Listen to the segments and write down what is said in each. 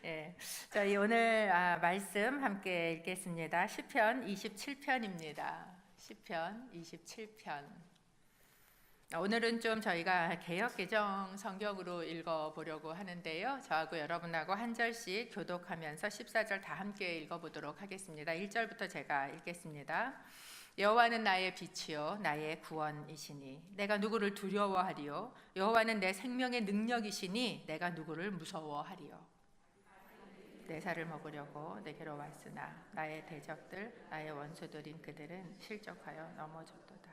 예, 저희 오늘 말씀 함께 읽겠습니다. 시편 27편입니다. 시편 27편. 오늘은 좀 저희가 개역개정 성경으로 읽어보려고 하는데요. 저하고 여러분하고 한 절씩 교독하면서 14절 다 함께 읽어보도록 하겠습니다. 1절부터 제가 읽겠습니다. 여호와는 나의 빛이요 나의 구원이시니 내가 누구를 두려워하리요? 여호와는 내 생명의 능력이시니 내가 누구를 무서워하리요? 내 살을 먹으려고 내게로 왔으나 나의 대적들 나의 원수들인 그들은 실족하여 넘어졌도다.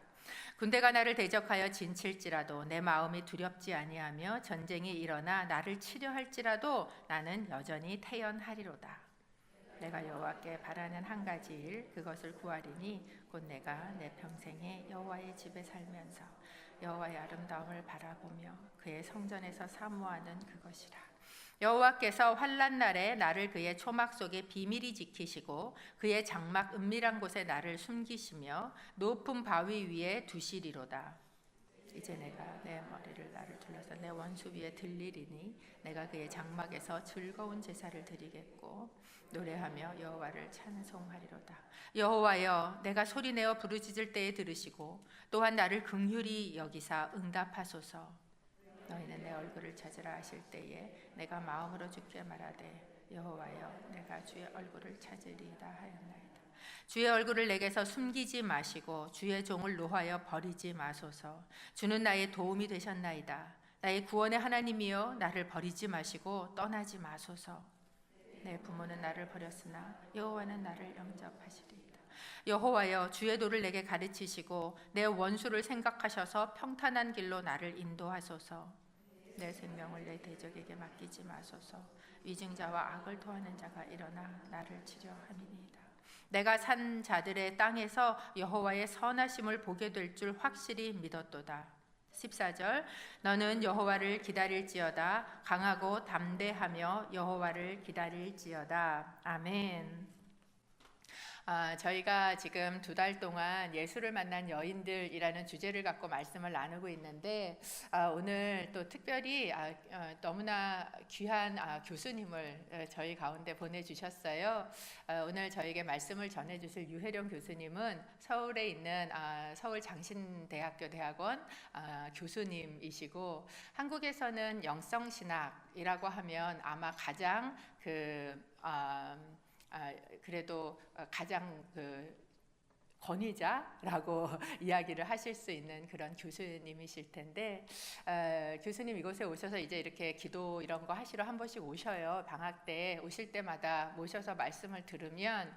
군대가 나를 대적하여 진칠지라도 내 마음이 두렵지 아니하며 전쟁이 일어나 나를 치려 할지라도 나는 여전히 태연하리로다. 내가 여호와께 바라는 한 가지 일 그것을 구하리니 곧 내가 내 평생에 여호와의 집에 살면서 여호와의 아름다움을 바라보며 그의 성전에서 사모하는 그것이라. 여호와께서 환난 날에 나를 그의 초막 속에 비밀히 지키시고 그의 장막 은밀한 곳에 나를 숨기시며 높은 바위 위에 두시리로다. 이제 내가 내 머리를 나를 둘러서 내 원수 위에 들리리니 내가 그의 장막에서 즐거운 제사를 드리겠고 노래하며 여호와를 찬송하리로다. 여호와여, 내가 소리내어 부르짖을 때에 들으시고 또한 나를 긍휼히 여기사 응답하소서. 너희는 내 얼굴을 찾으라 하실 때에 내가 마음으로 주께 말하되 여호와여, 내가 주의 얼굴을 찾으리이다 하였나이다. 주의 얼굴을 내게서 숨기지 마시고 주의 종을 노하여 버리지 마소서. 주는 나의 도움이 되셨나이다. 나의 구원의 하나님이여, 나를 버리지 마시고 떠나지 마소서. 내 부모는 나를 버렸으나 여호와는 나를 영접하시리이다. 여호와여, 주의 도를 내게 가르치시고 내 원수를 생각하셔서 평탄한 길로 나를 인도하소서. 내 생명을 내 대적에게 맡기지 마소서. 위증자와 악을 토하는 자가 일어나 나를 치려 함이니이다. 내가 산 자들의 땅에서 여호와의 선하심을 보게 될 줄 확실히 믿었도다. 14절. 너는 여호와를 기다릴지어다. 강하고 담대하며 여호와를 기다릴지어다. 아멘. 저희가 지금 2달 동안 예수를 만난 여인들이라는 주제를 갖고 말씀을 나누고 있는데 오늘 또 특별히 너무나 귀한 교수님을 저희 가운데 보내주셨어요. 오늘 저에게 말씀을 전해주실 유혜령 교수님은 서울에 있는 서울장신대학교 대학원 교수님이시고, 한국에서는 영성신학이라고 하면 아마 가장 그래도 가장 권위자라고 이야기를 하실 수 있는 그런 교수님이실 텐데, 교수님 이곳에 오셔서 이제 이렇게 기도 이런 거 하시러 한 번씩 오셔요. 방학 때 오실 때마다 모셔서 말씀을 들으면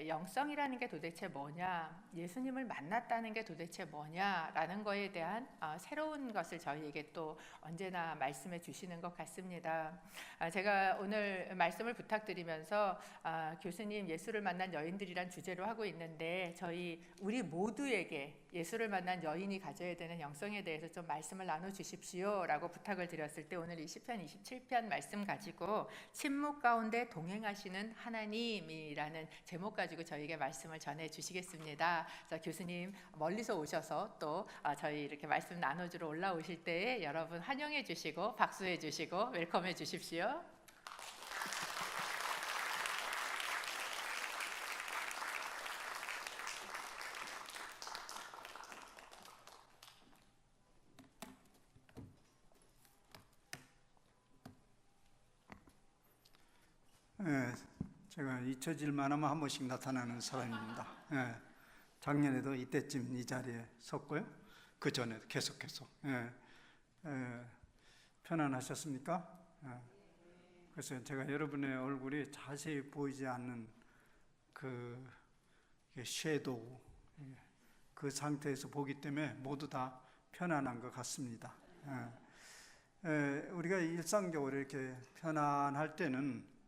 영성이라는 게 도대체 뭐냐, 예수님을 만났다는 게 도대체 뭐냐라는 거에 대한 새로운 것을 저희에게 또 언제나 말씀해 주시는 것 같습니다. 제가 오늘 말씀을 부탁드리면서 교수님 예수를 만난 여인들이란 주제로 하고 있는데, 우리 모두에게 예수를 만난 여인이 가져야 되는 영성에 대해서 좀 말씀을 나눠 주십시오 라고 부탁을 드렸을 때, 오늘 이 시편 27편 말씀 가지고 침묵 가운데 동행하시는 하나님이라는 제목 가지고 저희에게 말씀을 전해 주시겠습니다. 자, 교수님 멀리서 오셔서 또 저희 이렇게 말씀 나눠주러 올라오실 때에 여러분 환영해 주시고 박수해 주시고 웰컴해 주십시오. 제가 잊혀질만 하면 한 번씩 나타나는 사람입니다. 작년에도 이때쯤 이 자리에 섰고요. 그 전에도 계속해서. 편안하셨습니까? 그래서 제가 여러분의 얼굴이 자세히 보이지 않는 그 섀도우, 그 상태에서 보기 때문에 모두 다 편안한 것 같습니다. 우리가 일상적으로 이렇게 편안할 때는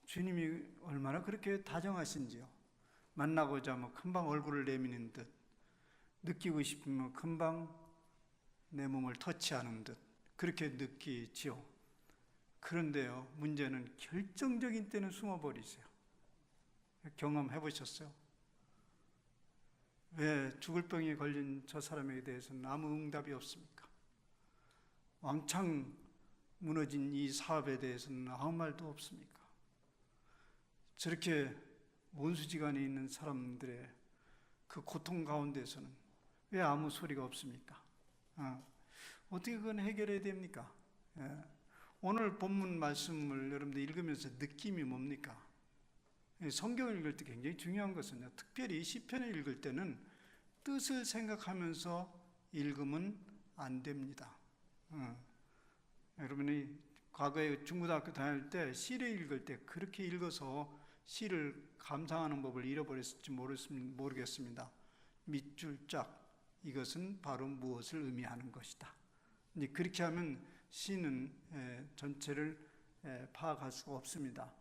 주님이 얼마나 그렇게 다정하신지요. 만나고자 하면 금방 얼굴을 내미는 듯, 느끼고 싶으면 금방 내 몸을 터치하는 듯 그렇게 느끼지요. 그런데요, 문제는 결정적인 때는 숨어버리세요. 경험해 보셨어요? 왜 죽을 병에 걸린 저 사람에 대해서는 아무 응답이 없습니까? 왕창 무너진 이 사업에 대해서는 아무 말도 없습니까? 저렇게 원수지간에 있는 사람들의 그 고통 가운데서는 왜 아무 소리가 없습니까? 어떻게 그건 해결해야 됩니까? 오늘 본문 말씀을 여러분들 읽으면서 느낌이 뭡니까? 성경을 읽을 때 굉장히 중요한 것은요, 특별히 시편을 읽을 때는 뜻을 생각하면서 읽으면 안 됩니다. 여러분이 과거에 중고등학교 다닐 때 시를 읽을 때 그렇게 읽어서 시를 감상하는 법을 잃어버렸을지 모르겠습니다. 밑줄 짝, 이것은 바로 무엇을 의미하는 것이다. 그렇게 하면 시는 전체를 파악할 수가 없습니다.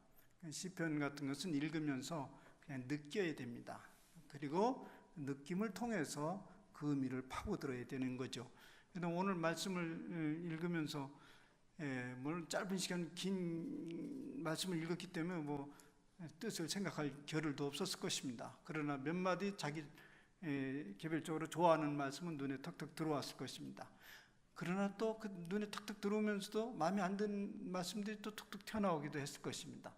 시편 같은 것은 읽으면서 그냥 느껴야 됩니다. 그리고 느낌을 통해서 그 의미를 파고들어야 되는 거죠. 오늘 말씀을 읽으면서 물론 짧은 시간 긴 말씀을 읽었기 때문에 뭐 뜻을 생각할 겨를도 없었을 것입니다. 그러나 몇 마디 자기 개별적으로 좋아하는 말씀은 눈에 턱턱 들어왔을 것입니다. 그러나 또 그 눈에 턱턱 들어오면서도 마음에 안 드는 말씀들이 또 툭툭 튀어나오기도 했을 것입니다.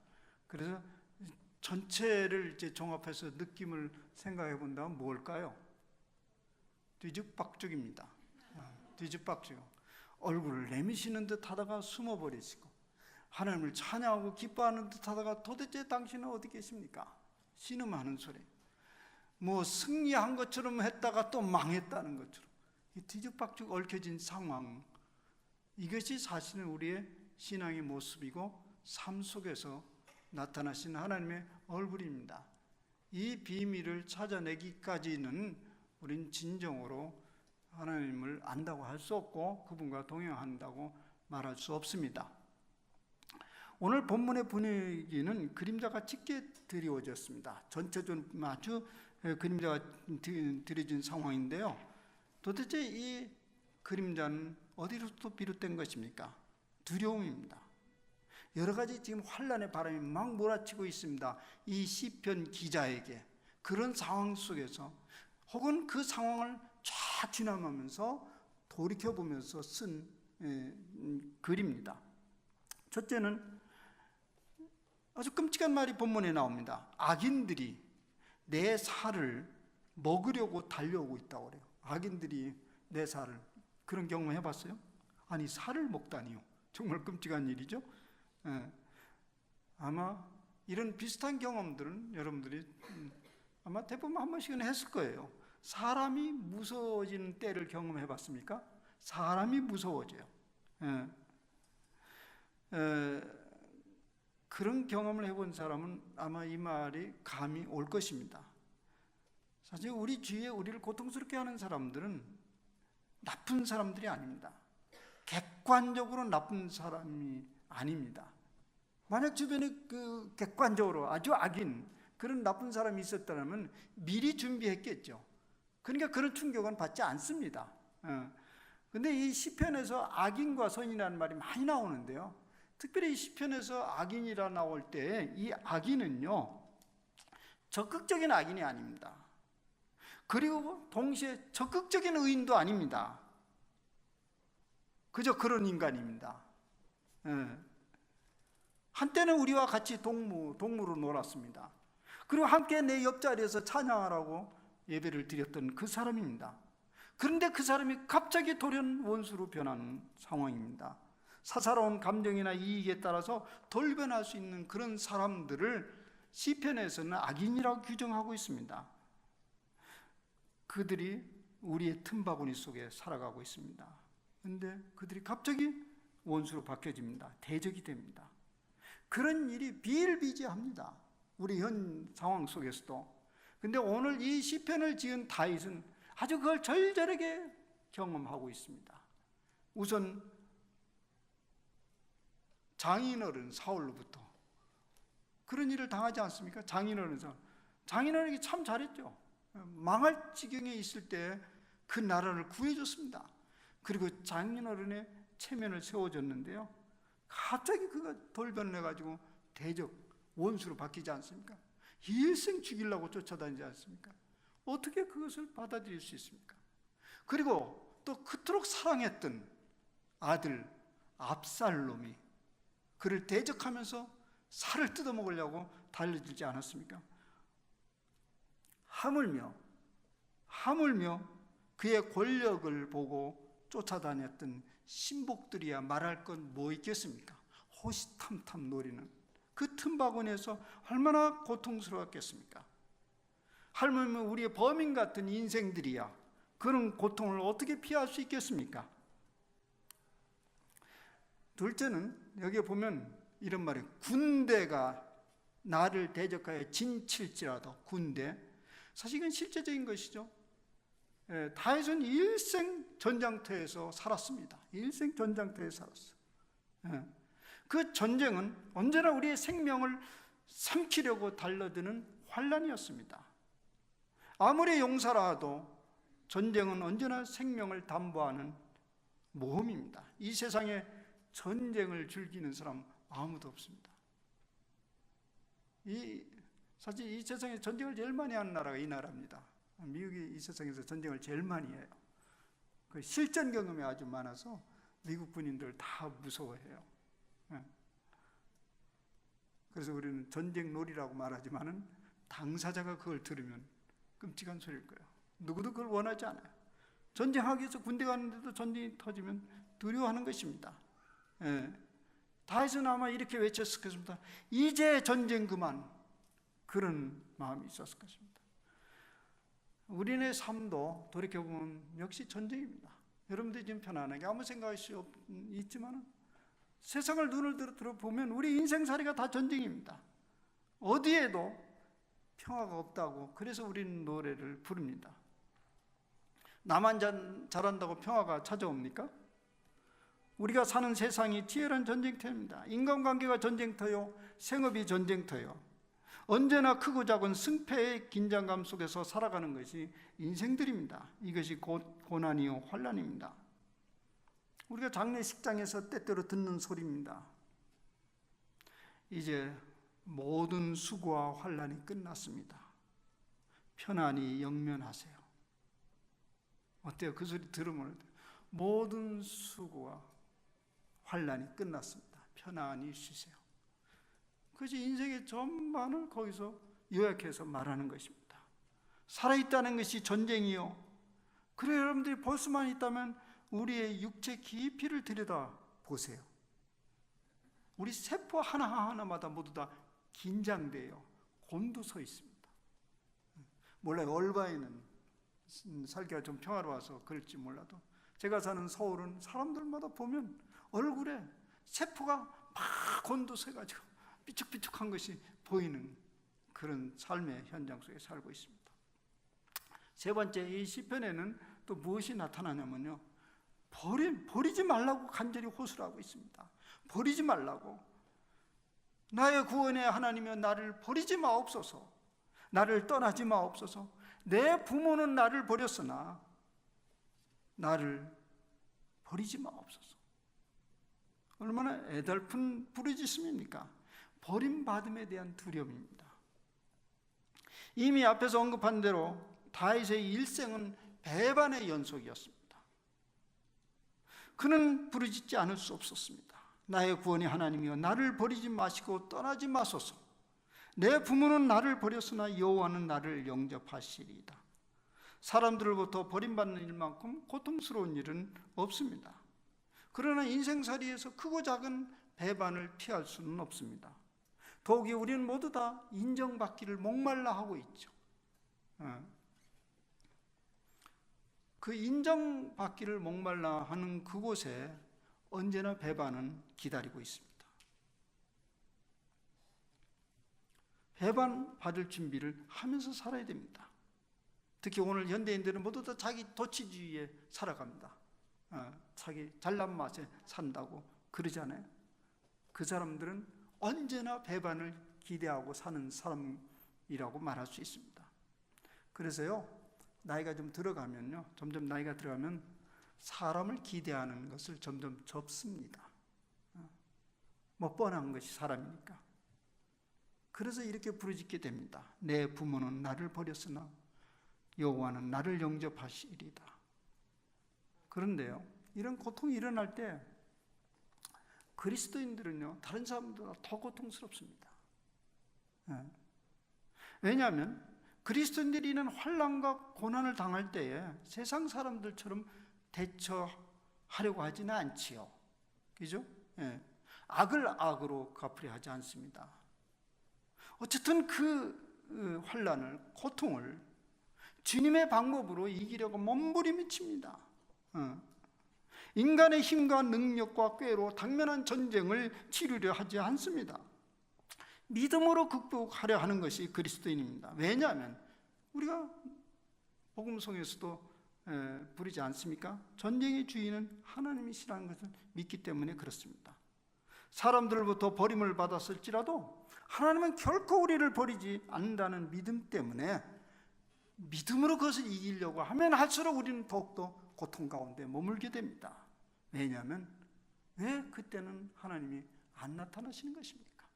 그래서 전체를 이제 종합해서 느낌을 생각해 본다면 뭘까요? 뒤죽박죽입니다. 뒤죽박죽. 얼굴을 내미시는 듯 하다가 숨어버리시고, 하나님을 찬양하고 기뻐하는 듯 하다가 도대체 당신은 어디 계십니까? 신음하는 소리. 뭐 승리한 것처럼 했다가 또 망했다는 것처럼, 이 뒤죽박죽 얽혀진 상황, 이것이 사실은 우리의 신앙의 모습이고 삶 속에서 나타나신 하나님의 얼굴입니다. 이 비밀을 찾아내기까지는 우린 진정으로 하나님을 안다고 할 수 없고 그분과 동행한다고 말할 수 없습니다. 오늘 본문의 분위기는 그림자가 짙게 드리워졌습니다. 전체적으로 아주 그림자가 드려진 상황인데요. 도대체 이 그림자는 어디로부터 비롯된 것입니까? 두려움입니다. 여러 가지 지금 환란의 바람이 막 몰아치고 있습니다. 이 시편 기자에게. 그런 상황 속에서 혹은 그 상황을 쫙 지나가면서 돌이켜보면서 쓴 글입니다. 첫째는 아주 끔찍한 말이 본문에 나옵니다. 악인들이 내 살을 먹으려고 달려오고 있다고 그래요. 악인들이 내 살을, 그런 경험 해봤어요? 아니, 살을 먹다니요. 정말 끔찍한 일이죠. 아마 이런 비슷한 경험들은 여러분들이 아마 대부분 한 번씩은 했을 거예요. 사람이 무서워지는 때를 경험해 봤습니까? 사람이 무서워져요. 그런 경험을 해본 사람은 아마 이 말이 감이 올 것입니다. 사실 우리 주위에 우리를 고통스럽게 하는 사람들은 나쁜 사람들이 아닙니다. 객관적으로 나쁜 사람이 아닙니다. 만약 주변에 그 객관적으로 아주 악인, 그런 나쁜 사람이 있었다면 미리 준비했겠죠. 그러니까 그런 충격은 받지 않습니다. 근데 이 시편에서 악인과 선인이라는 말이 많이 나오는데요. 특별히 이 시편에서 악인이라 나올 때 이 악인은요, 적극적인 악인이 아닙니다. 그리고 동시에 적극적인 의인도 아닙니다. 그저 그런 인간입니다. 한때는 우리와 같이 동무로 놀았습니다. 그리고 함께 내 옆자리에서 찬양하라고 예배를 드렸던 그 사람입니다. 그런데 그 사람이 갑자기 돌연 원수로 변하는 상황입니다. 사사로운 감정이나 이익에 따라서 돌변할 수 있는 그런 사람들을 시편에서는 악인이라고 규정하고 있습니다. 그들이 우리의 틈바구니 속에 살아가고 있습니다. 그런데 그들이 갑자기 원수로 바뀌어집니다. 대적이 됩니다. 그런 일이 비일비재합니다. 우리 현 상황 속에서도. 근데 오늘 이 시편을 지은 다윗은 아주 그걸 절절하게 경험하고 있습니다. 우선 장인어른 사울로부터 그런 일을 당하지 않습니까? 장인어른에게 참 잘했죠. 망할 지경에 있을 때 그 나라를 구해줬습니다. 그리고 장인어른의 체면을 세워줬는데요, 갑자기 그가 돌변을 해가지고 대적, 원수로 바뀌지 않습니까? 일생 죽이려고 쫓아다니지 않습니까? 어떻게 그것을 받아들일 수 있습니까? 그리고 또 그토록 사랑했던 아들, 압살롬이 그를 대적하면서 살을 뜯어먹으려고 달려들지 않았습니까? 하물며 그의 권력을 보고 쫓아다녔던 신복들이야 말할 건 뭐 있겠습니까? 호시탐탐 노리는 그 틈바구니에서 얼마나 고통스러웠겠습니까? 하물며 우리의 범인 같은 인생들이야 그런 고통을 어떻게 피할 수 있겠습니까? 둘째는 여기에 보면 이런 말이에요. 군대가 나를 대적하여 진칠지라도. 군대, 사실 이건 실제적인 것이죠. 다윗은 일생 전장터에서 살았습니다. 일생 전장터에 살았어요. 그 전쟁은 언제나 우리의 생명을 삼키려고 달려드는 환란이었습니다. 아무리 용사라도 전쟁은 언제나 생명을 담보하는 모험입니다. 이 세상에 전쟁을 즐기는 사람 아무도 없습니다. 사실 이 세상에 전쟁을 제일 많이 하는 나라가 이 나라입니다. 미국이 이 세상에서 전쟁을 제일 많이 해요. 그 실전 경험이 아주 많아서 미국 군인들 다 무서워해요. 그래서 우리는 전쟁 놀이라고 말하지만은 당사자가 그걸 들으면 끔찍한 소리일 거예요. 누구도 그걸 원하지 않아요. 전쟁하기 위해서 군대 가는데도 전쟁이 터지면 두려워하는 것입니다. 다윗은 아마 이렇게 외쳤을 것입니다. 이제 전쟁 그만. 그런 마음이 있었을 것입니다. 우리네 삶도 돌이켜보면 역시 전쟁입니다. 여러분들이 지금 편안하게 아무 생각할 수 있지만 세상을 눈을 들어보면 우리 인생살이가 다 전쟁입니다. 어디에도 평화가 없다고 그래서 우리는 노래를 부릅니다. 나만 잘한다고 평화가 찾아옵니까? 우리가 사는 세상이 치열한 전쟁터입니다. 인간관계가 전쟁터요, 생업이 전쟁터요. 언제나 크고 작은 승패의 긴장감 속에서 살아가는 것이 인생들입니다. 이것이 고난이요 환난입니다. 우리가 장례식장에서 때때로 듣는 소리입니다. 이제 모든 수고와 환난이 끝났습니다. 편안히 영면하세요. 어때요? 그 소리 들으면 모든 수고와 환난이 끝났습니다. 편안히 쉬세요. 그것이 인생의 전반을 거기서 요약해서 말하는 것입니다. 살아있다는 것이 전쟁이요. 그래 여러분들이 볼 수만 있다면 우리의 육체 깊이를 들여다 보세요. 우리 세포 하나하나마다 모두 다 긴장돼요. 곤두서 있습니다. 몰라요. 얼바에는 살기가 좀 평화로워서 그럴지 몰라도 제가 사는 서울은 사람들마다 보면 얼굴에 세포가 막 곤두서가지고 삐죽삐죽한 것이 보이는 그런 삶의 현장 속에 살고 있습니다. 세 번째, 이 시편에는 또 무엇이 나타나냐면요, 버리지 말라고 간절히 호소를 하고 있습니다. 버리지 말라고. 나의 구원의 하나님이여 나를 버리지 마옵소서. 나를 떠나지 마옵소서. 내 부모는 나를 버렸으나 나를 버리지 마옵소서. 얼마나 애달픈 부르짖음입니까? 버림받음에 대한 두려움입니다. 이미 앞에서 언급한 대로 다윗의 일생은 배반의 연속이었습니다. 그는 부르짖지 않을 수 없었습니다. 나의 구원의 하나님이여 나를 버리지 마시고 떠나지 마소서. 내 부모는 나를 버렸으나 여호와는 나를 영접하시리이다. 사람들로부터 버림받는 일만큼 고통스러운 일은 없습니다. 그러나 인생살이에서 크고 작은 배반을 피할 수는 없습니다. 더욱이 우리는 모두 다 인정받기를 목말라 하고 있죠. 그 인정받기를 목말라 하는 그곳에 언제나 배반은 기다리고 있습니다. 배반받을 준비를 하면서 살아야 됩니다. 특히 오늘 현대인들은 모두 다 자기 도치주의에 살아갑니다. 자기 잘난 맛에 산다고 그러잖아요. 그 사람들은 언제나 배반을 기대하고 사는 사람이라고 말할 수 있습니다. 그래서요, 나이가 좀 들어가면요, 점점 나이가 들어가면 사람을 기대하는 것을 점점 접습니다. 뭐 뻔한 것이 사람이니까. 그래서 이렇게 부르짖게 됩니다. 내 부모는 나를 버렸으나 여호와는 나를 영접하시리이다. 그런데요, 이런 고통이 일어날 때 그리스도인들은요, 다른 사람보다 더 고통스럽습니다. 왜냐하면 그리스도인들이 이런 환난과 고난을 당할 때에 세상 사람들처럼 대처하려고 하지는 않지요. 그죠? 악을 악으로 갚으려 하지 않습니다. 어쨌든 그 환난을, 고통을 주님의 방법으로 이기려고 몸부림칩니다. 인간의 힘과 능력과 꾀로 당면한 전쟁을 치르려 하지 않습니다. 믿음으로 극복하려 하는 것이 그리스도인입니다. 왜냐하면 우리가 복음송에서도 부르지 않습니까? 전쟁의 주인은 하나님이시라는 것을 믿기 때문에 그렇습니다. 사람들로부터 버림을 받았을지라도 하나님은 결코 우리를 버리지 않는다는 믿음 때문에 믿음으로 그것을 이기려고 하면 할수록 우리는 더욱더 고통 가운데 머물게 됩니다. 왜냐하면 왜 그때는 하나님이 안 나타나시는 것입니까?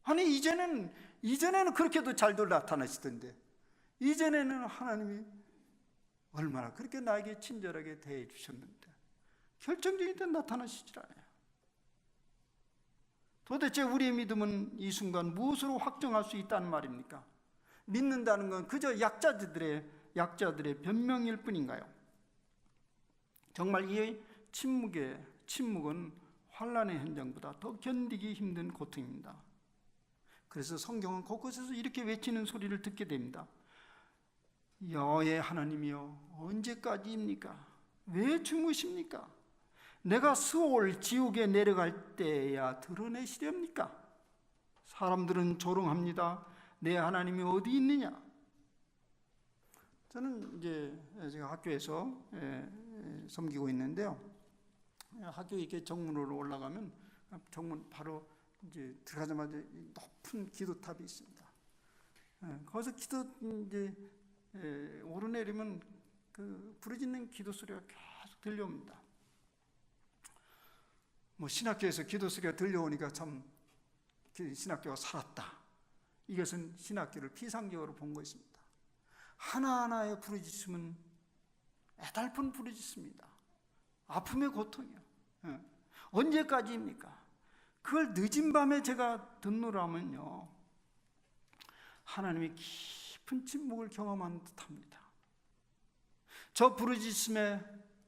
아니 이전에는 그렇게도 잘들 나타나시던데 이전에는 하나님이 얼마나 그렇게 나에게 친절하게 대해 주셨는데 결정적인 때 나타나시질 않아요. 도대체 우리의 믿음은 이 순간 무엇으로 확정할 수 있다는 말입니까? 믿는다는 건 그저 약자들의 변명일 뿐인가요? 정말 이 침묵은 환난의 현장보다 더 견디기 힘든 고통입니다. 그래서 성경은 곳곳에서 이렇게 외치는 소리를 듣게 됩니다. 여호와의 하나님이여 언제까지입니까? 왜 주무십니까? 내가 스올 지옥에 내려갈 때야 드러내시렵니까? 사람들은 조롱합니다. 내 하나님이 어디 있느냐? 저는 이제 제가 학교에서 섬기고 있는데요. 학교 이렇게 정문으로 올라가면 정문 바로 이제 들어가자마자 높은 기도탑이 있습니다. 거기서 기도 이제 오르내리면 그 부르짖는 기도 소리가 계속 들려옵니다. 뭐 신학교에서 기도 소리가 들려오니까 참 신학교가 살았다. 이것은 신학교를 피상적으로 본 것입니다. 하나하나의 부르짖음은 애달픈 부르짖습니다. 아픔의 고통이요. 언제까지입니까? 그걸 늦은 밤에 제가 듣노라면요, 하나님이 깊은 침묵을 경험한 듯합니다. 저 부르짖음에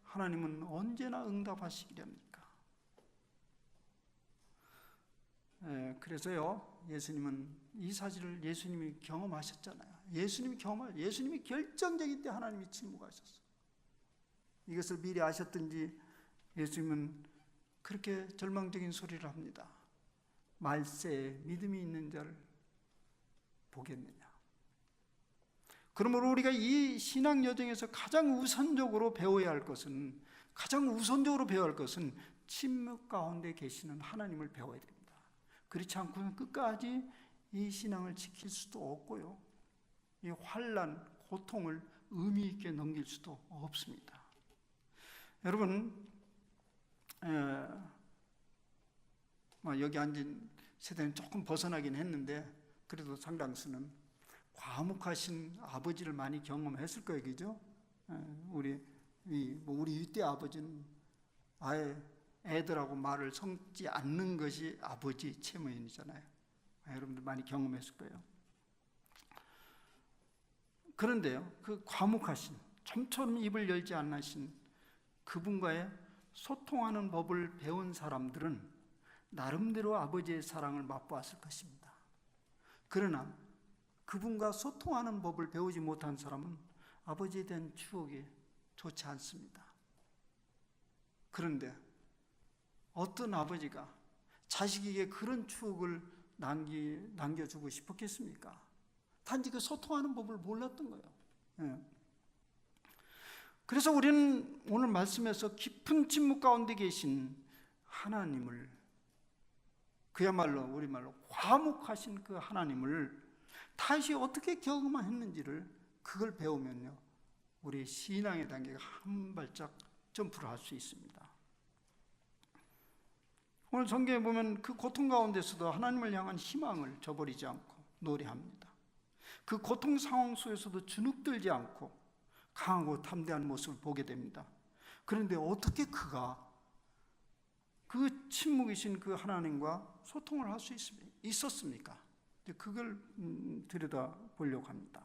하나님은 언제나 응답하시기렵니까? 그래서요, 예수님은 이 사실을 예수님이 경험하셨잖아요. 예수님이 결정적일 때 하나님이 침묵하셨어요. 이것을 미리 아셨든지 예수님은 그렇게 절망적인 소리를 합니다. 말세에 믿음이 있는 자를 보겠느냐. 그러므로 우리가 이 신앙 여정에서 가장 우선적으로 배워야 할 것은 침묵 가운데 계시는 하나님을 배워야 됩니다. 그렇지 않고는 끝까지 이 신앙을 지킬 수도 없고요, 이 환난, 고통을 의미 있게 넘길 수도 없습니다. 여러분, 여기 앉은 세대는 조금 벗어나긴 했는데 그래도 상당수는 과묵하신 아버지를 많이 경험했을 거예요, 그죠? 우리 이때 아버지는 아예 애들하고 말을 섞지 않는 것이 아버지 체면이잖아요. 여러분들 많이 경험했을 거예요. 그런데요, 그 과묵하신, 좀처럼 입을 열지 않으신 그분과의 소통하는 법을 배운 사람들은 나름대로 아버지의 사랑을 맛보았을 것입니다. 그러나 그분과 소통하는 법을 배우지 못한 사람은 아버지에 대한 추억이 좋지 않습니다. 그런데 어떤 아버지가 자식에게 그런 추억을 남겨주고 싶었겠습니까? 단지 그 소통하는 법을 몰랐던 거예요. 그래서 우리는 오늘 말씀에서 깊은 침묵 가운데 계신 하나님을, 그야말로 우리말로 과묵하신 그 하나님을 다시 어떻게 경험했는지를, 그걸 배우면요, 우리 신앙의 단계가 한 발짝 점프를 할 수 있습니다. 오늘 성경에 보면 그 고통 가운데서도 하나님을 향한 희망을 저버리지 않고 노래합니다. 그 고통 상황 속에서도 주눅들지 않고 강하고 담대한 모습을 보게 됩니다. 그런데 어떻게 그 그 침묵이신 그 하나님과 소통을 할 수 있었습니까? 그걸 들여다 보려고 합니다.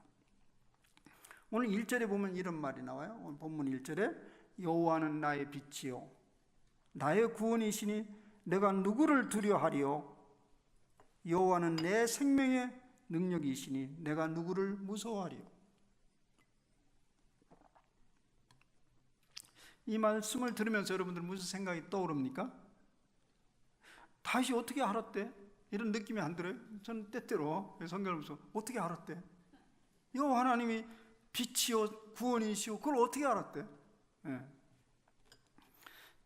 오늘 1절에 보면 이런 말이 나와요. 오늘 본문 1절에 여호와는 나의 빛이요 나의 구원이시니 내가 누구를 두려워하리요? 여호와는 내 생명의 능력이시니 내가 누구를 무서워하리요? 이 말씀을 들으면서 여러분들 무슨 생각이 떠오릅니까? 다윗이 어떻게 알았대? 이런 느낌이 안 들어요? 저는 때때로 성경을 보면서 어떻게 알았대? 여호와 하나님이 빛이요 구원이시오, 그걸 어떻게 알았대? 예.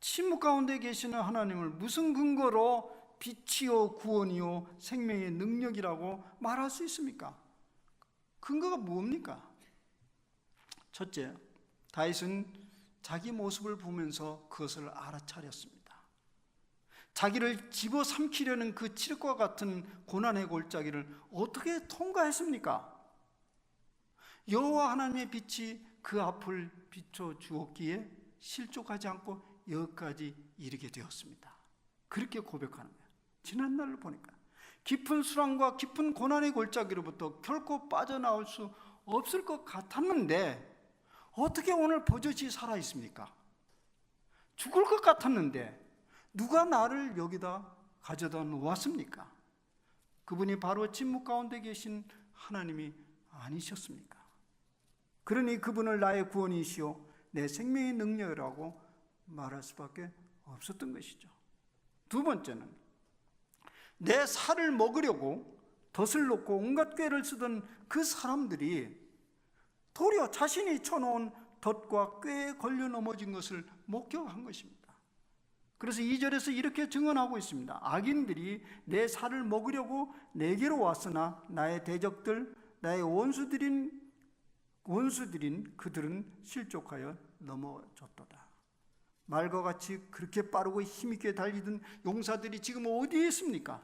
침묵 가운데 계시는 하나님을 무슨 근거로 빛이요 구원이요 생명의 능력이라고 말할 수 있습니까? 근거가 뭡니까? 첫째, 다윗은 자기 모습을 보면서 그것을 알아차렸습니다. 자기를 집어삼키려는 그 칠흑과 같은 고난의 골짜기를 어떻게 통과했습니까? 여호와 하나님의 빛이 그 앞을 비춰 주었기에 실족하지 않고 여기까지 이르게 되었습니다. 그렇게 고백하는 거예요. 지난날을 보니까 깊은 수렁과 깊은 고난의 골짜기로부터 결코 빠져나올 수 없을 것 같았는데 어떻게 오늘 버젓이 살아 있습니까? 죽을 것 같았는데 누가 나를 여기다 가져다 놓았습니까? 그분이 바로 침묵 가운데 계신 하나님이 아니셨습니까? 그러니 그분을 나의 구원이시오 내 생명의 능력이라고 말할 수밖에 없었던 것이죠. 두 번째는 내 살을 먹으려고 덫을 놓고 온갖 꾀를 쓰던 그 사람들이 도리어 자신이 쳐놓은 덫과 꾀에 걸려 넘어진 것을 목격한 것입니다. 그래서 2절에서 이렇게 증언하고 있습니다. 악인들이 내 살을 먹으려고 내게로 왔으나 나의 대적들, 나의 원수들인 그들은 실족하여 넘어졌도다. 말과 같이 그렇게 빠르고 힘있게 달리던 용사들이 지금 어디에 있습니까?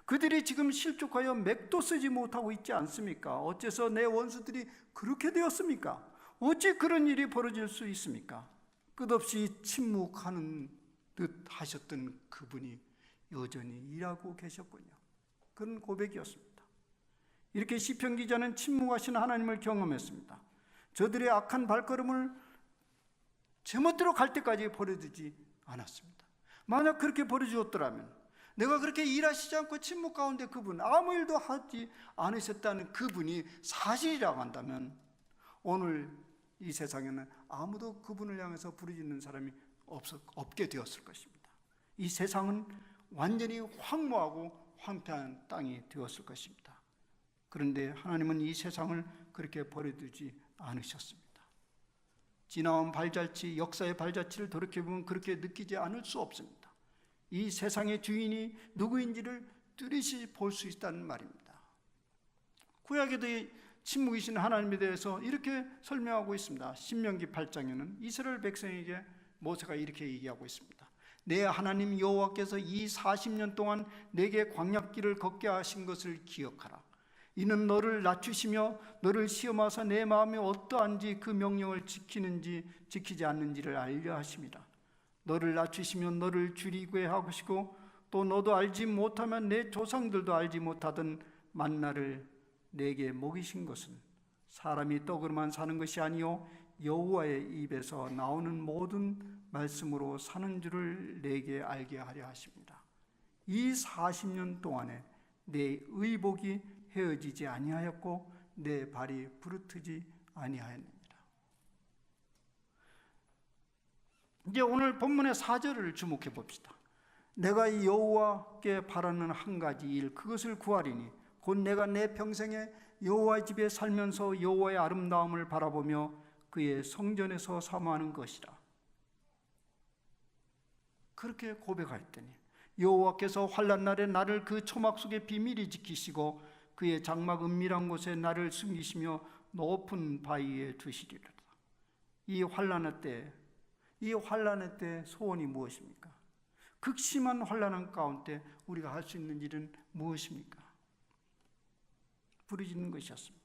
그들이 지금 실족하여 맥도 쓰지 못하고 있지 않습니까? 어째서 내 원수들이 그렇게 되었습니까? 어찌 그런 일이 벌어질 수 있습니까? 끝없이 침묵하는 듯 하셨던 그분이 여전히 일하고 계셨군요. 그런 고백이었습니다. 이렇게 시편 기자는 침묵하신 하나님을 경험했습니다. 저들의 악한 발걸음을 제멋대로 갈 때까지 버려두지 않았습니다. 만약 그렇게 버려주었더라면 내가 그렇게 일하시지 않고 침묵 가운데 그분 아무 일도 하지 않으셨다는 그분이 사실이라고 한다면 오늘 이 세상에는 아무도 그분을 향해서 부르짖는 사람이 없게 되었을 것입니다. 이 세상은 완전히 황무하고 황폐한 땅이 되었을 것입니다. 그런데 하나님은 이 세상을 그렇게 버려두지 않으셨습니다. 지나온 발자취, 역사의 발자취를 돌이켜보면 그렇게 느끼지 않을 수 없습니다. 이 세상의 주인이 누구인지를 뚜렷이 볼 수 있다는 말입니다. 구약에도 침묵이신 하나님에 대해서 이렇게 설명하고 있습니다. 신명기 8장에는 이스라엘 백성에게 모세가 이렇게 얘기하고 있습니다. 내 하나님 여호와께서 이 40년 동안 내게 광야길을 걷게 하신 것을 기억하라. 이는 너를 낮추시며 너를 시험하사 내 마음이 어떠한지 그 명령을 지키는지 지키지 않는지를 알려 하심이라. 너를 낮추시면 너를 줄이게 하시고 또 너도 알지 못하면 내 조상들도 알지 못하던 만나를 내게 먹이신 것은 사람이 떡으로만 사는 것이 아니요 여호와의 입에서 나오는 모든 말씀으로 사는 줄을 내게 알게 하려 하십니다. 이 40년 동안에 내 의복이 헤어지지 아니하였고 내 발이 부르트지 아니하였느니라. 이제 오늘 본문의 4절을 주목해 봅시다. 내가 이 여호와께 바라는 한 가지 일 그것을 구하리니 곧 내가 내 평생에 여호와의 집에 살면서 여호와의 아름다움을 바라보며 그의 성전에서 사모하는 것이라. 그렇게 고백하였더니 여호와께서 환난 날에 나를 그 초막 속에 비밀히 지키시고 그의 장막 은밀한 곳에 나를 숨기시며 높은 바위에 두시리로다. 이 환난의 때 소원이 무엇입니까? 극심한 환난 가운데 우리가 할 수 있는 일은 무엇입니까? 부르짖는 것이었습니다.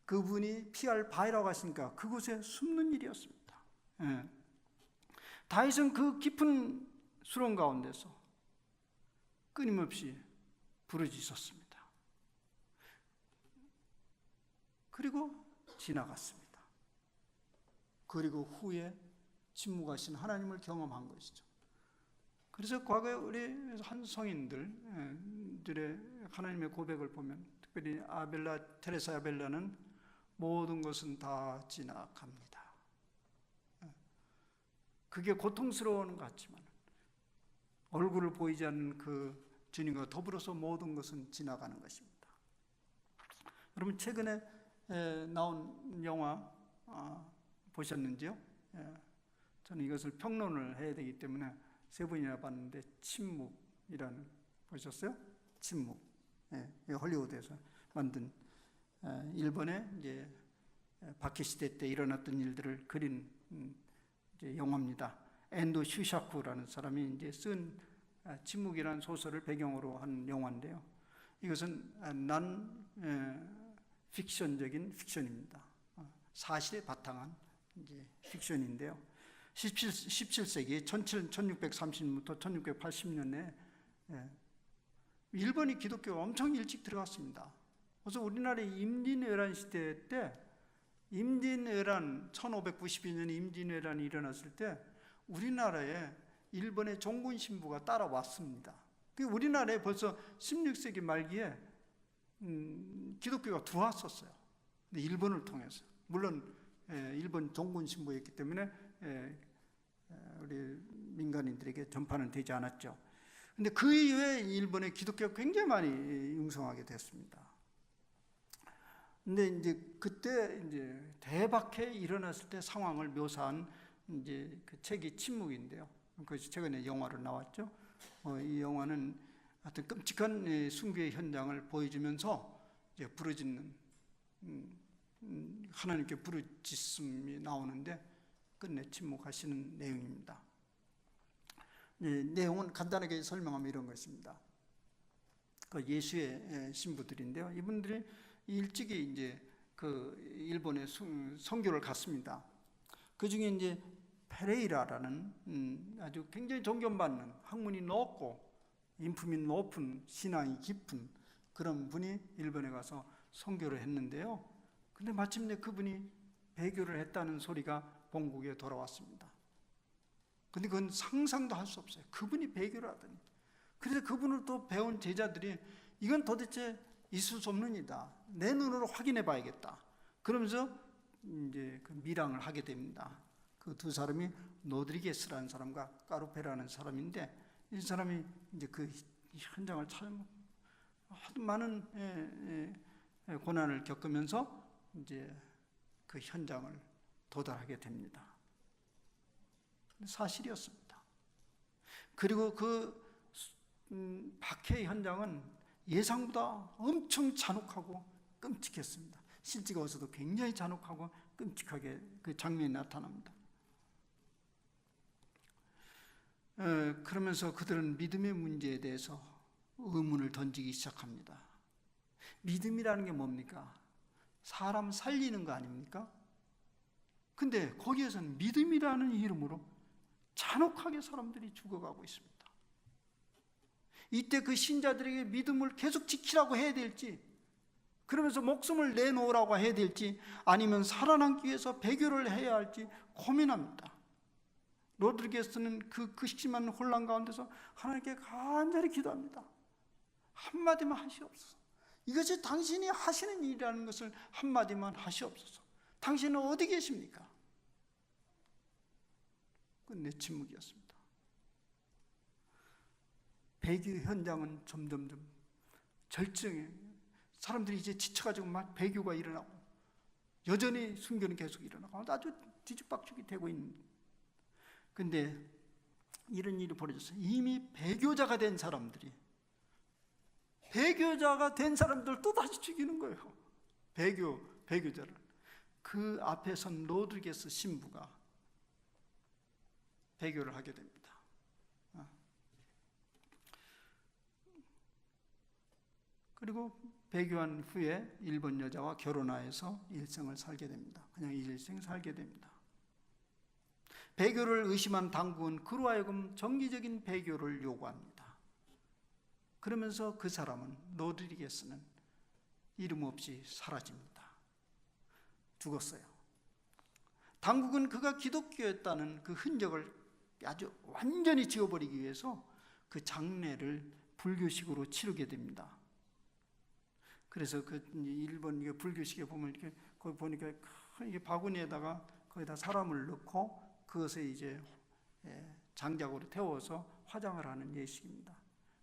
그분이 피할 바위라고 하시니까 그곳에 숨는 일이었습니다. 다윗은 그 깊은 수렁 가운데서 끊임없이 부르짖었습니다. 그리고 지나갔습니다. 그리고 후에 침묵하신 하나님을 경험한 것이죠. 그래서 과거에 우리 한 성인들의 하나님의 고백을 보면, 특별히 테레사 아벨라는 모든 것은 다 지나갑니다. 그게 고통스러운 것 같지만 얼굴을 보이지 않는 그 주님과 더불어서 모든 것은 지나가는 것입니다. 여러분 최근에 나온 영화 보셨는지요? 저는 이것을 평론을 해야 되기 때문에 3번이나 봤는데, 침묵이라는, 보셨어요? 침묵. 헐리우드에서 만든 일본의 이제 박해 시대 때 일어났던 일들을 그린 이제 영화입니다. 엔도 슈샤쿠라는 사람이 이제 쓴 침묵이라는 소설을 배경으로 한 영화인데요. 이것은 픽션적인 픽션입니다. 사실에 바탕한 이제 픽션인데요. 17세기 1630년부터 1680년에 일본이 기독교가 엄청 일찍 들어갔습니다. 그래서 우리나라의 임진왜란 시대 때, 임진왜란 1592년에 임진왜란이 일어났을 때 우리나라에 일본의 종군 신부가 따라왔습니다. 우리나라에 벌써 16세기 말기에 기독교가 들어왔었어요. 일본을 통해서. 물론 일본 종군 신부였기 때문에 우리 민간인들에게 전파는 되지 않았죠. 근데 그 이후에 일본의 기독교가 굉장히 많이 융성하게 됐습니다. 근데 이제 그때 이제 대박해 일어났을 때 상황을 묘사한 이제 그 책이 침묵인데요. 그것이 최근에 영화로 나왔죠. 이 영화는 하여튼 끔찍한 순교의 현장을 보여주면서 이제 부르짖는 하나님께 부르짖음이 나오는데 끝내 침묵하시는 내용입니다. 내용은 간단하게 설명하면 이런 것입니다. 그 예수의 신부들인데요. 이분들이 일찍이 이제 그 일본에 선교를 갔습니다. 그 중에 이제 페레이라라는 아주 굉장히 존경받는, 학문이 높고 인품이 높은, 신앙이 깊은 그런 분이 일본에 가서 선교를 했는데요. 근데 마침내 그분이 배교를 했다는 소리가 본국에 돌아왔습니다. 근데 그건 상상도 할 수 없어요. 그분이 배교를 하더니. 그래서 그분을 또 배운 제자들이 이건 도대체 있을 수 없는 일이다. 내 눈으로 확인해 봐야겠다. 그러면서 이제 그 밀항을 하게 됩니다. 그 두 사람이 노드리게스라는 사람과 까루페라는 사람인데, 이 사람이 이제 그 현장을 찾으면 아주 많은 고난을 겪으면서 이제 그 현장을 도달하게 됩니다. 사실이었습니다. 그리고 그 박해 현장은 예상보다 엄청 잔혹하고 끔찍했습니다. 실제가 어서도 굉장히 잔혹하고 끔찍하게 그 장면이 나타납니다. 그러면서 그들은 믿음의 문제에 대해서 의문을 던지기 시작합니다. 믿음이라는 게 뭡니까? 사람 살리는 거 아닙니까? 근데 거기에서는 믿음이라는 이름으로 잔혹하게 사람들이 죽어가고 있습니다. 이때 그 신자들에게 믿음을 계속 지키라고 해야 될지, 그러면서 목숨을 내놓으라고 해야 될지, 아니면 살아남기 위해서 배교를 해야 할지 고민합니다. 로드리게스는 그 심한 혼란 가운데서 하나님께 간절히 기도합니다. 한마디만 하시옵소서. 이것이 당신이 하시는 일이라는 것을 한마디만 하시옵소서. 당신은 어디 계십니까? 끝내 침묵이었습니다. 배교 현장은 점점점 절정에, 사람들이 이제 지쳐가지고 막 배교가 일어나고 여전히 순교는 계속 일어나고 아주 뒤죽박죽이 되고 있는. 근데 이런 일이 벌어졌어요. 이미 배교자가 된 사람들이, 배교자가 된 사람들 또 다시 죽이는 거예요. 배교자를. 그 앞에 선 로드리게스 신부가 배교를 하게 됩니다. 그리고 배교한 후에 일본 여자와 결혼하여서 일생을 살게 됩니다. 그냥 일생 살게 됩니다. 배교를 의심한 당국은 그로 하여금 정기적인 배교를 요구합니다. 그러면서 그 사람은 로드리게스는 이름 없이 사라집니다. 죽었어요. 당국은 그가 기독교였다는 그 흔적을 아주 완전히 지워버리기 위해서 그 장례를 불교식으로 치르게 됩니다. 그래서 그 일본 불교식에 보면 이렇게 거기 보니까 이게 바구니에다가 거기다 사람을 넣고 그것에 이제 장작으로 태워서 화장을 하는 예식입니다.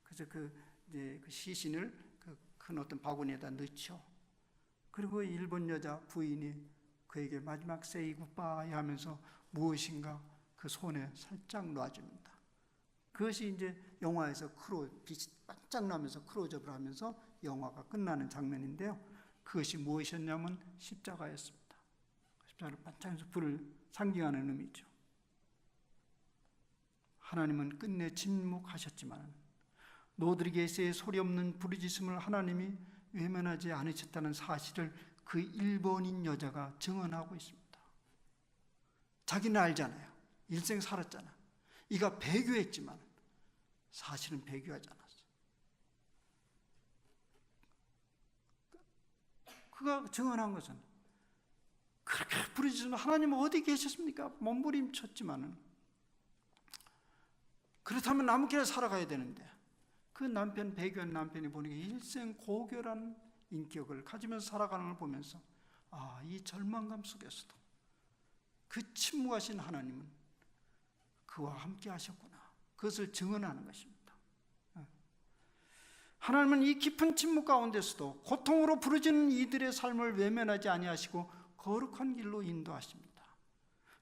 그래서 그 시신을 그 큰 어떤 바구니에다 넣죠. 그리고 일본 여자 부인이 그에게 마지막 say goodbye 하면서 무엇인가 그 손에 살짝 놔줍니다. 그것이 이제 영화에서 빛이 반짝 나면서 크로즈업을 하면서 영화가 끝나는 장면인데요. 그것이 무엇이었냐면 십자가였습니다. 십자가를 반짝여서 불을 상징하는 의미죠. 하나님은 끝내 침묵하셨지만 로드리게스의 소리 없는 부르짖음을 하나님이 외면하지 않으셨다는 사실을 그 일본인 여자가 증언하고 있습니다. 자기는 알잖아요. 일생 살았잖아. 이가 배교했지만 사실은 배교하지 않았어. 그가 증언한 것은 그렇게 부르짖으면 하나님은 어디 계셨습니까? 몸부림쳤지만은 그렇다면 아무렇게나 살아가야 되는데 그 남편, 배교한 남편이 보니까 일생 고결한 인격을 가지면서 살아가는 걸 보면서 이 절망감 속에서도 그 침묵하신 하나님은 그와 함께 하셨구나. 그것을 증언하는 것입니다. 하나님은 이 깊은 침묵 가운데서도 고통으로 부르짖는 이들의 삶을 외면하지 아니하시고 거룩한 길로 인도하십니다.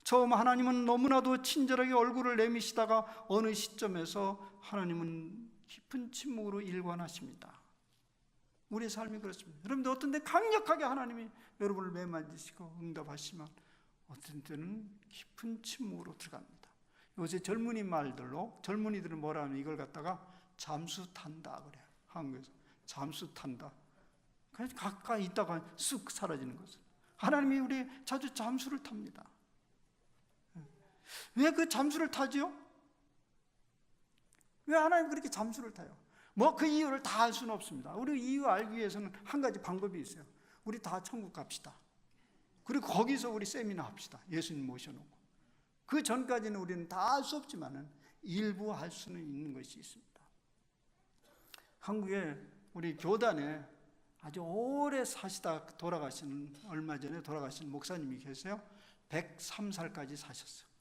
처음 하나님은 너무나도 친절하게 얼굴을 내미시다가 어느 시점에서 하나님은 깊은 침묵으로 일관하십니다. 우리의 삶이 그렇습니다. 여러분들 어떤 때 강력하게 하나님이 여러분을 매만지시고 응답하시면 어떤 때는 깊은 침묵으로 들어갑니다. 요새 젊은이 말들로 젊은이들은 뭐라 하면 이걸 갖다가 잠수 탄다 그래요. 한국에서 잠수 탄다. 그래서 가까이 있다가 쑥 사라지는 것을. 하나님이 우리 자주 잠수를 탑니다. 왜 그 잠수를 타죠? 왜 하나님 그렇게 잠수를 타요? 뭐 그 이유를 다 알 수는 없습니다. 우리 이유 알기 위해서는 한 가지 방법이 있어요. 우리 다 천국 갑시다. 그리고 거기서 우리 세미나 합시다. 예수님 모셔놓고. 그 전까지는 우리는 다 알 수 없지만은 일부 알 수는 있는 것이 있습니다. 한국에 우리 교단에 아주 오래 사시다 얼마 전에 돌아가신 목사님이 계세요. 103살까지 사셨어요.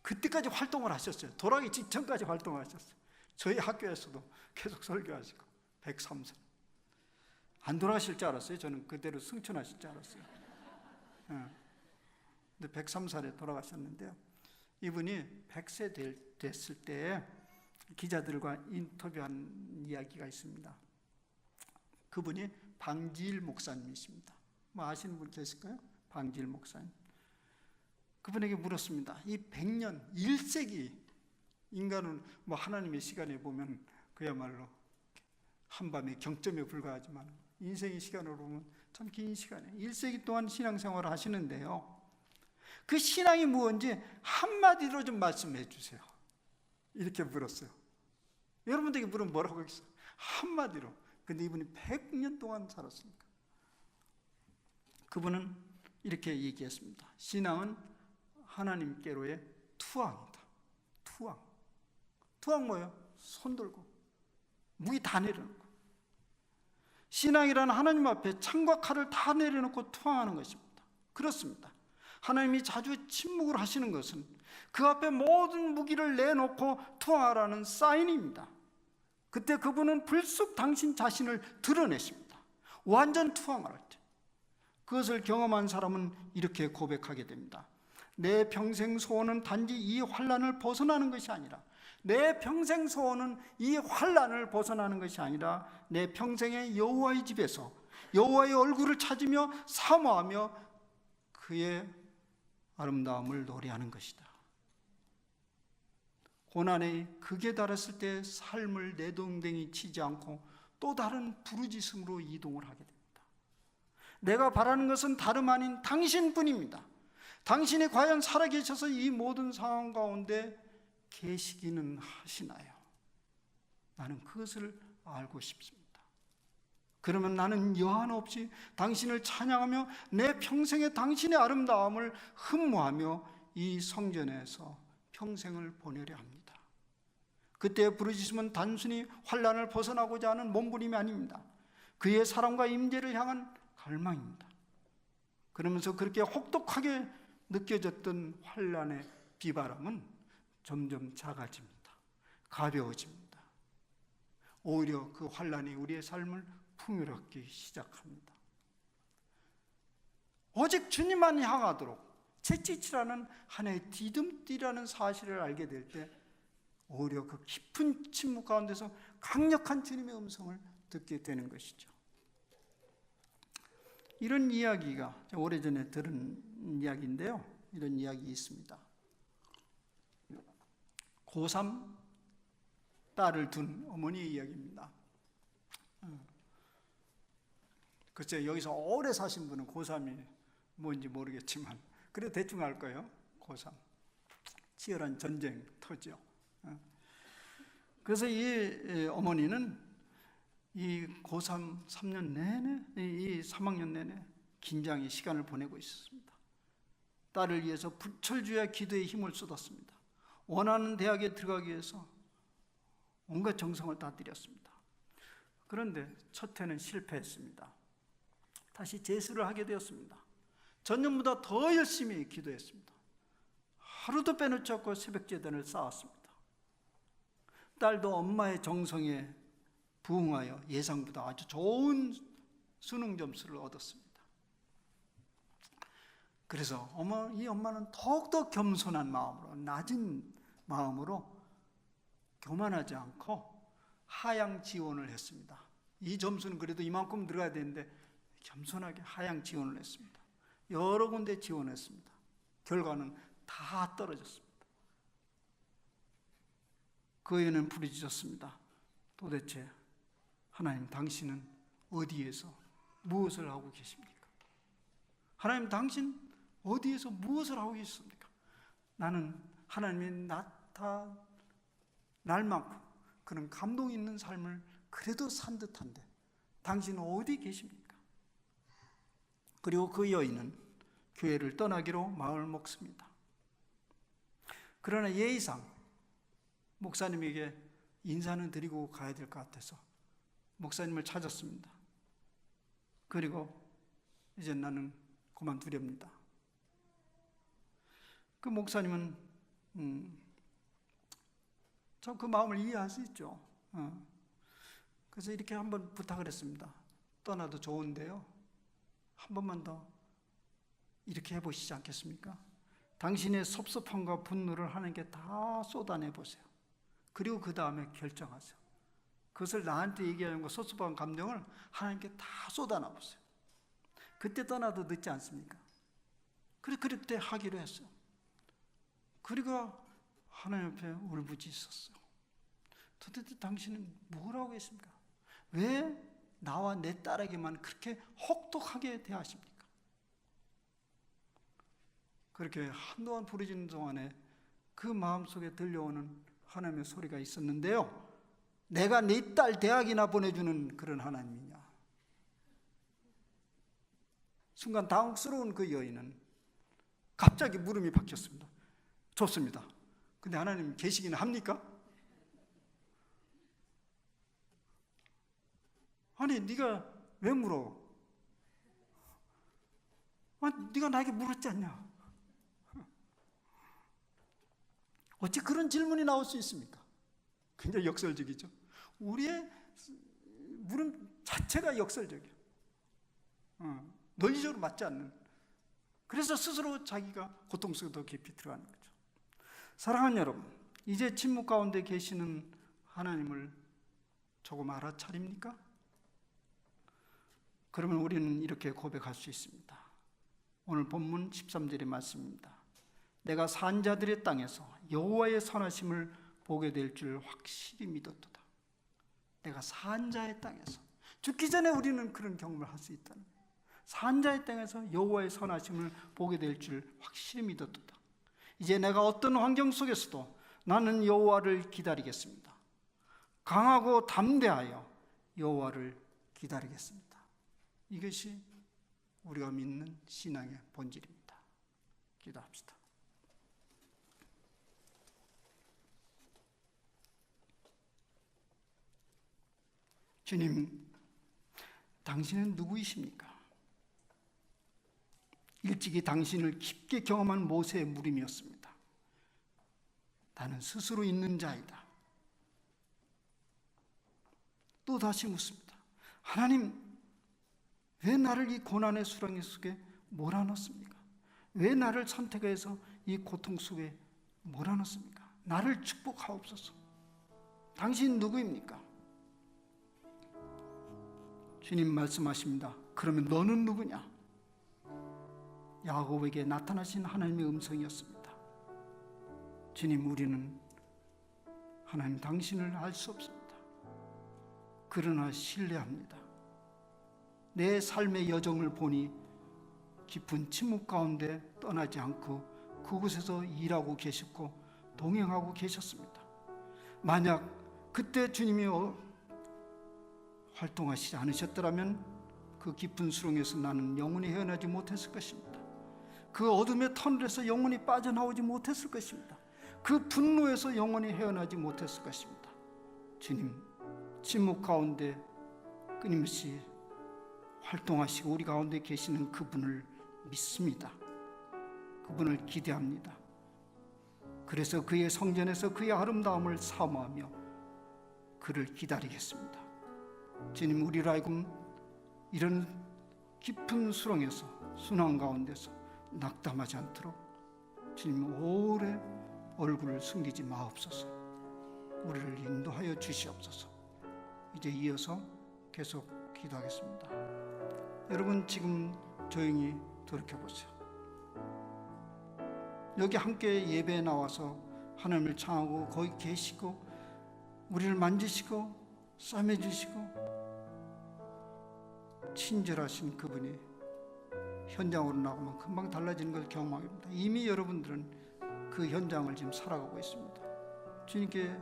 그때까지 활동을 하셨어요. 돌아가기 직전까지 활동을 하셨어요. 저희 학교에서도 계속 설교하시고 103살. 안 돌아가실 줄 알았어요. 저는 그대로 승천하실 줄 알았어요. 근데 103살에 돌아가셨는데요. 이분이 100세 됐을 때 기자들과 인터뷰한 이야기가 있습니다. 그분이 방지일 목사님이십니다. 뭐 아시는 분 계실까요? 방지일 목사님. 그분에게 물었습니다. 이 100년, 1세기 인간은 뭐 하나님의 시간에 보면 그야말로 한밤의 경점에 불과하지만 인생의 시간으로 보면 참 긴 시간에 1세기 동안 신앙생활을 하시는데요. 그 신앙이 무엇인지 한마디로 좀 말씀해 주세요. 이렇게 물었어요. 여러분들에게 물으면 뭐라고 하겠어요? 한마디로. 근데 이분이 100년 동안 살았으니까. 그분은 이렇게 얘기했습니다. 신앙은 하나님께로의 투항이다. 투항 뭐예요? 손 들고 무기 다 내려놓고. 신앙이란 하나님 앞에 창과 칼을 다 내려놓고 투항하는 것입니다. 그렇습니다. 하나님이 자주 침묵을 하시는 것은 그 앞에 모든 무기를 내놓고 투항하라는 사인입니다. 그때 그분은 불쑥 당신 자신을 드러내십니다. 완전 투항을 할 때. 그것을 경험한 사람은 이렇게 고백하게 됩니다. 내 평생 소원은 단지 이 환난을 벗어나는 것이 아니라 내 평생 소원은 이 환난을 벗어나는 것이 아니라 내 평생의 여호와의 집에서 여호와의 얼굴을 찾으며 사모하며 그의 아름다움을 노래하는 것이다. 고난의 극에 달했을 때 삶을 내동댕이 치지 않고 또 다른 부르짖음으로 이동을 하게 됩니다. 내가 바라는 것은 다름 아닌 당신뿐입니다. 당신이 과연 살아계셔서 이 모든 상황 가운데 계시기는 하시나요? 나는 그것을 알고 싶습니다. 그러면 나는 여한 없이 당신을 찬양하며 내 평생에 당신의 아름다움을 흠모하며 이 성전에서 평생을 보내려 합니다. 그때 부르짖음은 단순히 환난을 벗어나고자 하는 몸부림이 아닙니다. 그의 사랑과 임재를 향한 갈망입니다. 그러면서 그렇게 혹독하게 느껴졌던 환난의 비바람은 점점 작아집니다. 가벼워집니다. 오히려 그 환난이 우리의 삶을 풍요롭게 시작합니다. 오직 주님만 향하도록 채찍질하는 하나의 디딤띠라는 사실을 알게 될 때 오히려 그 깊은 침묵 가운데서 강력한 주님의 음성을 듣게 되는 것이죠. 이런 이야기가 오래전에 들은 이야기인데요. 이런 이야기 있습니다. 고3 딸을 둔 어머니의 이야기입니다. 글쎄 여기서 오래 사신 분은 고3이 뭔지 모르겠지만 그래도 대충 알 거예요. 고3 치열한 전쟁 터죠. 그래서 이 어머니는 이 고3 3년 내내, 이 3학년 내내 긴장의 시간을 보내고 있었습니다. 딸을 위해서 불철주야 기도에 힘을 쏟았습니다. 원하는 대학에 들어가기 위해서 온갖 정성을 다 들였습니다. 그런데 첫 해는 실패했습니다. 다시 재수를 하게 되었습니다. 전년보다 더 열심히 기도했습니다. 하루도 빼놓지 않고 새벽 제단을 쌓았습니다. 딸도 엄마의 정성에 부응하여 예상보다 아주 좋은 수능 점수를 얻었습니다. 그래서 이 엄마는 더욱더 겸손한 마음으로, 낮은 마음으로 교만하지 않고 하향 지원을 했습니다. 이 점수는 그래도 이만큼 들어가야 되는데 겸손하게 하향 지원을 했습니다. 여러 군데 지원했습니다. 결과는 다 떨어졌습니다. 그 애는 부르짖었습니다. 도대체 하나님, 당신은 어디에서 무엇을 하고 계십니까? 하나님, 당신 어디에서 무엇을 하고 계십니까? 나는 하나님이 나타날 만큼 그런 감동 있는 삶을 그래도 산 듯한데 당신은 어디 계십니까? 그리고 그 여인은 교회를 떠나기로 마음을 먹습니다. 그러나 예의상 목사님에게 인사는 드리고 가야 될 것 같아서 목사님을 찾았습니다. 그리고 이제 나는 그만두렵니다. 그 목사님은 저 그 마음을 이해할 수 있죠. 그래서 이렇게 한번 부탁을 했습니다. 떠나도 좋은데요, 한 번만 더 이렇게 해보시지 않겠습니까? 당신의 섭섭함과 분노를 하나님께 다 쏟아내보세요. 그리고 그 다음에 결정하세요. 그것을 나한테 얘기하는 거, 섭섭한 감정을 하나님께 다 쏟아내보세요. 그때 떠나도 늦지 않습니까? 그때 하기로 했어요. 그리고 하나님 앞에 울부짖었어요. 도대체 당신은 뭐라고 했습니까? 왜 나와 내 딸에게만 그렇게 혹독하게 대하십니까? 그렇게 한동안 부르짖는 동안에 그 마음속에 들려오는 하나님의 소리가 있었는데요, 내가 네 딸 대학이나 보내주는 그런 하나님이냐? 순간 당혹스러운 그 여인은 갑자기 물음이 바뀌었습니다. 좋습니다. 근데 하나님 계시기는 합니까? 아니, 네가 왜 물어? 네가 나에게 물었지 않냐? 어찌 그런 질문이 나올 수 있습니까? 굉장히 역설적이죠. 우리의 물음 자체가 역설적이에요. 논리적으로 맞지 않는. 그래서 스스로 자기가 고통 속에 더 깊이 들어가는 거죠. 사랑하는 여러분, 이제 침묵 가운데 계시는 하나님을 조금 알아차립니까? 그러면 우리는 이렇게 고백할 수 있습니다. 오늘 본문 13절의 말씀입니다. 내가 산자들의 땅에서 여호와의 선하심을 보게 될 줄 확실히 믿었도다. 내가 산자의 땅에서, 죽기 전에 우리는 그런 경험을 할 수 있다는 거예요. 산자의 땅에서 여호와의 선하심을 보게 될 줄 확실히 믿었도다. 이제 내가 어떤 환경 속에서도 나는 여호와를 기다리겠습니다. 강하고 담대하여 여호와를 기다리겠습니다. 이것이 우리가 믿는 신앙의 본질입니다. 기도합시다. 주님, 당신은 누구이십니까? 일찍이 당신을 깊게 경험한 모세의 물음이었습니다. 나는 스스로 있는 자이다. 또 다시 묻습니다. 하나님, 왜 나를 이 고난의 수렁 속에 몰아넣습니까? 왜 나를 선택해서 이 고통 속에 몰아넣습니까? 나를 축복하옵소서. 당신 누구입니까? 주님 말씀하십니다. 그러면 너는 누구냐? 야곱에게 나타나신 하나님의 음성이었습니다. 주님, 우리는 하나님 당신을 알 수 없습니다. 그러나 신뢰합니다. 내 삶의 여정을 보니 깊은 침묵 가운데 떠나지 않고 그곳에서 일하고 계셨고 동행하고 계셨습니다. 만약 그때 주님이 활동하시지 않으셨더라면 그 깊은 수렁에서 나는 영원히 헤어나지 못했을 것입니다. 그 어둠의 터널에서 영원히 빠져나오지 못했을 것입니다. 그 분노에서 영원히 헤어나지 못했을 것입니다. 주님, 침묵 가운데 끊임없이 활동하시고 우리 가운데 계시는 그분을 믿습니다. 그분을 기대합니다. 그래서 그의 성전에서 그의 아름다움을 사모하며 그를 기다리겠습니다. 주님, 우리로 하여금 이런 깊은 수렁에서 순환 가운데서 낙담하지 않도록 주님 오래 얼굴을 숨기지 마옵소서. 우리를 인도하여 주시옵소서. 이제 이어서 계속 기도하겠습니다. 여러분, 지금 조용히 돌이켜보세요. 여기 함께 예배에 나와서 하나님을 찬양하고 거기 계시고 우리를 만지시고 싸매주시고 친절하신 그분이 현장으로 나가면 금방 달라지는 걸 경험하게 됩니다. 이미 여러분들은 그 현장을 지금 살아가고 있습니다. 주님께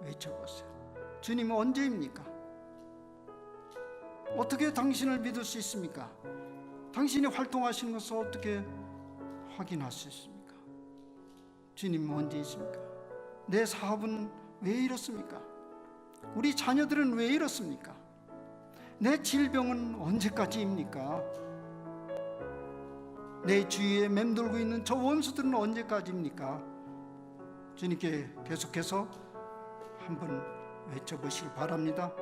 외쳐보세요. 주님은 언제입니까? 어떻게 당신을 믿을 수 있습니까? 당신이 활동하시는 것을 어떻게 확인할 수 있습니까? 주님은 언제이십니까? 내 사업은 왜 이렇습니까? 우리 자녀들은 왜 이렇습니까? 내 질병은 언제까지입니까? 내 주위에 맴돌고 있는 저 원수들은 언제까지입니까? 주님께 계속해서 한번 외쳐보시기 바랍니다.